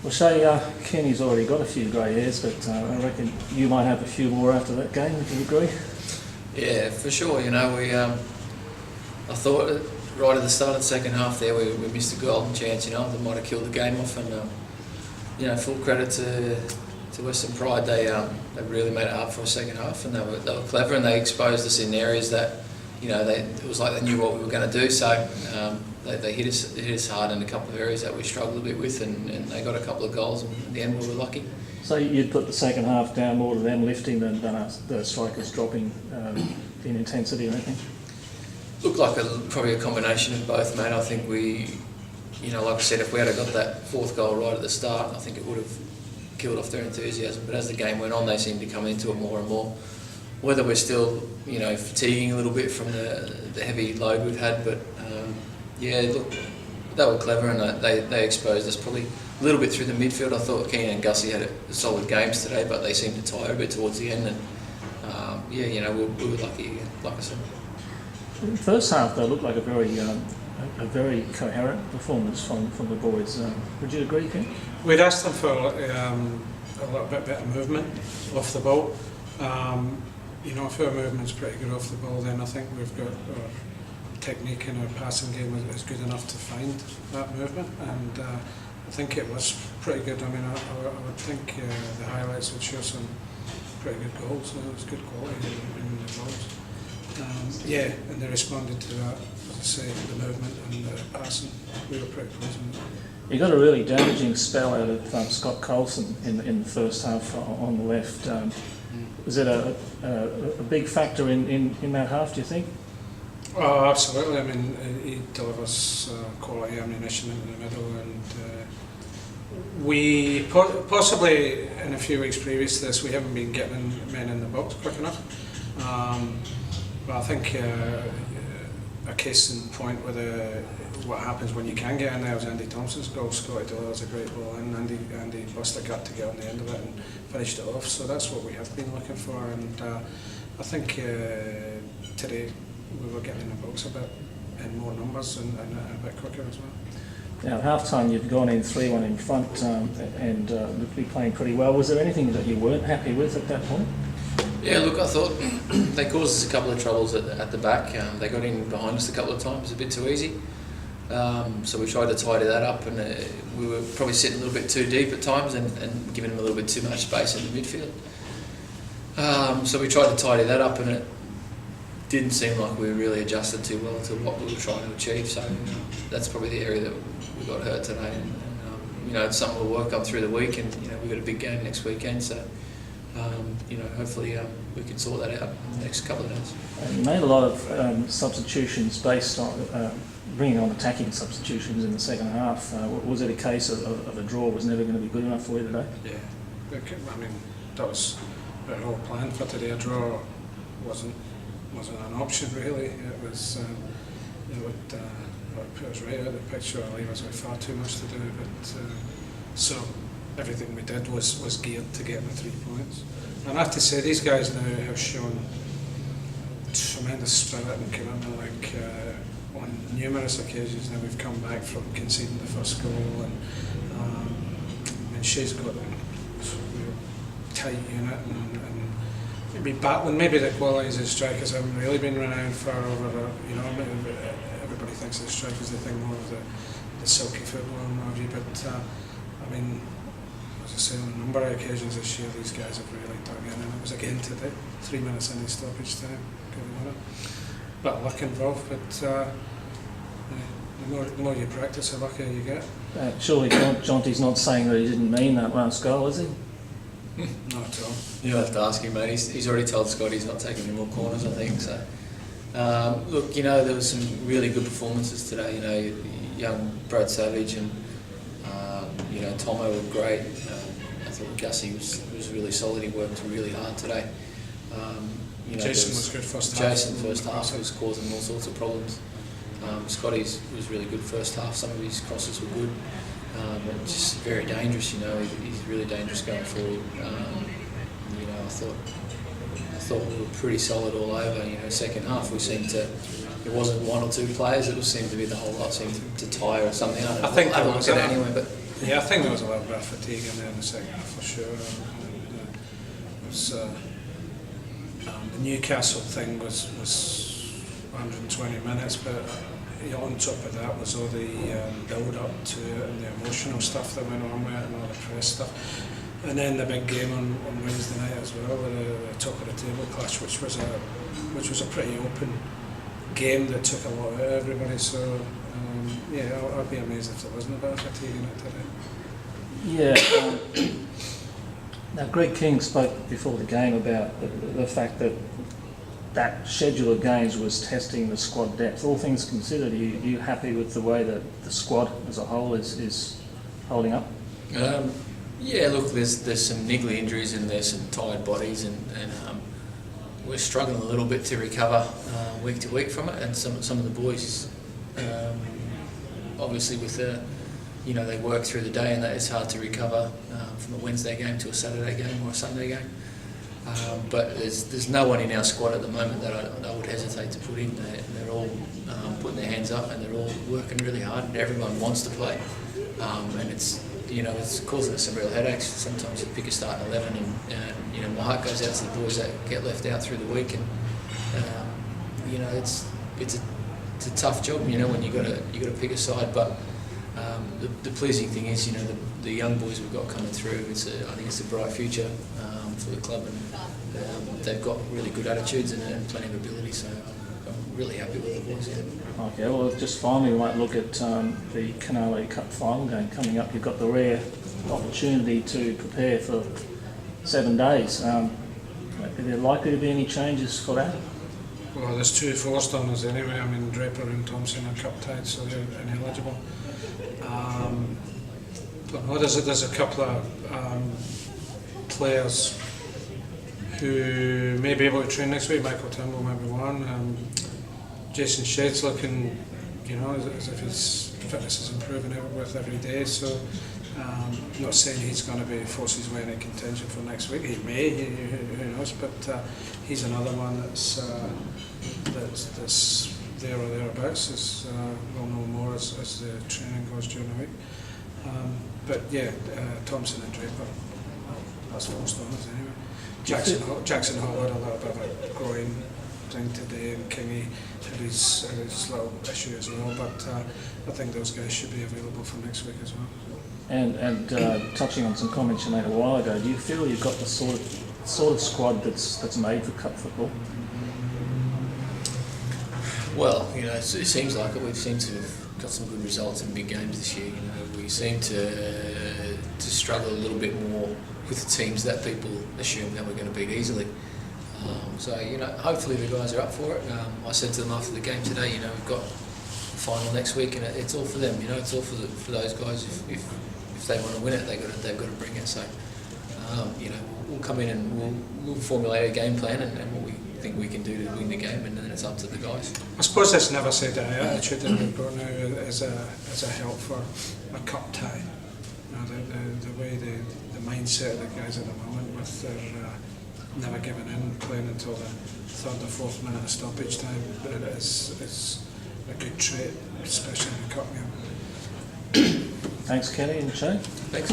Well, Shay, Kenny's already got a few grey hairs, but I reckon you might have a few more after that game. Would you agree? Yeah, for sure. You know, I thought right at the start of the second half there we missed a golden chance. You know, that might have killed the game off. And you know, full credit to Western Pride. They really made it hard for a second half, and they were clever, and they exposed us in areas that, you know, it was like they knew what we were going to do. So they hit us hard in a couple of areas that we struggled a bit with, and they got a couple of goals, and in the end we were lucky. So you'd put the second half down more to them lifting than the Strikers dropping in intensity, I think? Looked like probably a combination of both, mate. I think you know, like I said, if we had got that fourth goal right at the start, I think it would have killed off their enthusiasm. But as the game went on, they seemed to come into it more and more. Whether we're still, you know, fatiguing a little bit from the heavy load we've had, but yeah, look, they were clever, and they exposed us probably a little bit through the midfield. I thought Keenan and Gussie had solid games today, but they seemed to tire a bit towards the end, and yeah, you know, we were lucky again, like I said. In the first half, they looked like a very coherent performance from the boys. Would you agree, Ken? We'd asked them for a little bit better movement off the ball. You know, if our movement's pretty good off the ball, then I think we've got our technique in our passing game is good enough to find that movement, and I think it was pretty good. I mean, I would think the highlights would show some pretty good goals. It was good quality in the goals. Yeah, and they responded to that, as I say, the movement and the passing. We were pretty pleased with it. You got a really damaging spell out of Scott Coulson in the first half on the left. Was it a big factor in that half, do you think? Oh, absolutely. I mean, he delivers quality ammunition into the middle, and we possibly in a few weeks previous to this, we haven't been getting men in the box quick enough. But I think a case in point with what happens when you can get in there was Andy Thompson's goal. Scotty delivers a great ball, and Andy busted a gut to get on the end of it and finished it off. So that's what we have been looking for, and I think today we were getting in the box a bit in more numbers and a bit quicker as well. Now, at half-time, you'd gone in 3-1 in front and looked to be playing pretty well. Was there anything that you weren't happy with at that point? Yeah, look, I thought they caused us a couple of troubles at the back. They got in behind us a couple of times, a bit too easy. So we tried to tidy that up, and we were probably sitting a little bit too deep at times and giving them a little bit too much space in the midfield. So we tried to tidy that up, and it didn't seem like we were really adjusted too well to what we were trying to achieve. So that's probably the area that we got hurt today. And you know, it's something we'll work on through the week, and you know, we've got a big game next weekend. So you know, hopefully we can sort that out in the next couple of days. You made a lot of substitutions based on bringing on attacking substitutions in the second half. Was it a case of a draw was never going to be good enough for you today? Yeah, I mean, that was our whole plan for today. A draw wasn't an option really. It was it would put us right out of the picture and leave us with far too much to do. But so everything we did was geared to get the 3 points. And I have to say, these guys now have shown tremendous spirit and commitment. Like on numerous occasions now, we've come back from conceding the first goal, and she's got a real tight unit and maybe battling. Maybe the qualities of Strikers haven't really been renowned for over. You know, everybody thinks of the Strikers, they think more of the silky football and what have you. But I mean, as I say, on a number of occasions this year, these guys have really dug in, and it was again today, 3 minutes in the stoppage time. A bit of luck involved, but the more you practice, the luckier you get. Surely Jonty's not saying that he didn't mean that last goal, is he? Not at all. You'll have to ask him, mate. He's already told Scott he's not taking any more corners, I think. So, look, you know, there was some really good performances today. You know, young Brad Savage and you know, Tomo were great. I thought Gussie was really solid. He worked really hard today. You know, Jason was good first half. Jason first half was causing all sorts of problems. Scotty's was really good first half. Some of his crosses were good. Just very dangerous. You know, he's really dangerous going forward. You know, I thought we were pretty solid all over. You know, second half we seemed to. It wasn't one or two players. It seemed to be the whole lot seemed to tire or something. I think I haven't looked at it anyway, but. Yeah, I think there was a little bit of fatigue in there in the second half for sure. It was, the Newcastle thing was 120 minutes, but on top of that was all the build up to it and the emotional stuff that went on with it and all the press stuff. And then the big game on Wednesday night as well, with the top of the table clash, which was a pretty open game that took a lot out of everybody. So yeah, I'd be amazed if there wasn't a bit of fatigue in it today. Yeah. Now, Greg King spoke before the game about the fact that schedule of games was testing the squad depth. All things considered, are you happy with the way that the squad as a whole is holding up? Yeah, look, there's some niggly injuries and there's some tired bodies, and we're struggling a little bit to recover week to week from it. And some of the boys, obviously, with the they work through the day, and that it's hard to recover from a Wednesday game to a Saturday game or a Sunday game. But there's no one in our squad at the moment that I would hesitate to put in. They're all putting their hands up and they're all working really hard, and everyone wants to play. And it's causing us some real headaches. Sometimes you pick a starting 11, and my heart goes out to the boys that get left out through the week, and it's a tough job. When you got to pick a side, but. The pleasing thing is, the young boys we've got coming through. I think it's a bright future for the club, and they've got really good attitudes and plenty of ability. So I'm really happy with the boys. Yeah. Okay, well, just finally, we might look at the Canale Cup final game coming up. You've got the rare opportunity to prepare for 7 days. Are there likely to be any changes for that? Well, there's 2 forced on us anyway. I mean, Draper and Thompson are cup tied, so they're ineligible. There's a couple of players who may be able to train next week. Michael Turnbull might be one. Jason Shedd's looking, as if his fitness is improving with every day. So, not saying he's going to be forced his way into contention for next week. He may, who knows? But he's another one that's there or thereabouts. We'll know more as the training goes during the week. But yeah, Thompson and Draper, that's forced on us anyway. Jackson Hall had a little bit of a groin thing today, and Kingy had his little issue as well. But I think those guys should be available for next week as well. And touching on some comments you made a while ago, do you feel you've got the sort of squad that's made for cup football? Well, it seems like it. We seem to have got some good results in big games this year. We seem to struggle a little bit more with the teams that people assume that we're going to beat easily. So hopefully the guys are up for it. I said to them after the game today, we've got a final next week, and it's all for them. It's all for those guys. If they want to win it, they've got to bring it. So we'll come in and we'll formulate a game plan and what we think we can do to win the game, and then it's up to the guys. I suppose that's never say die attitude that we've got now as a help for a cup tie. The way the mindset of the guys at the moment, with their never giving in, playing until the 3rd or 4th minute of stoppage time, it's a good trait, especially in the cup game. Thanks, Kenny and Shane. Thanks.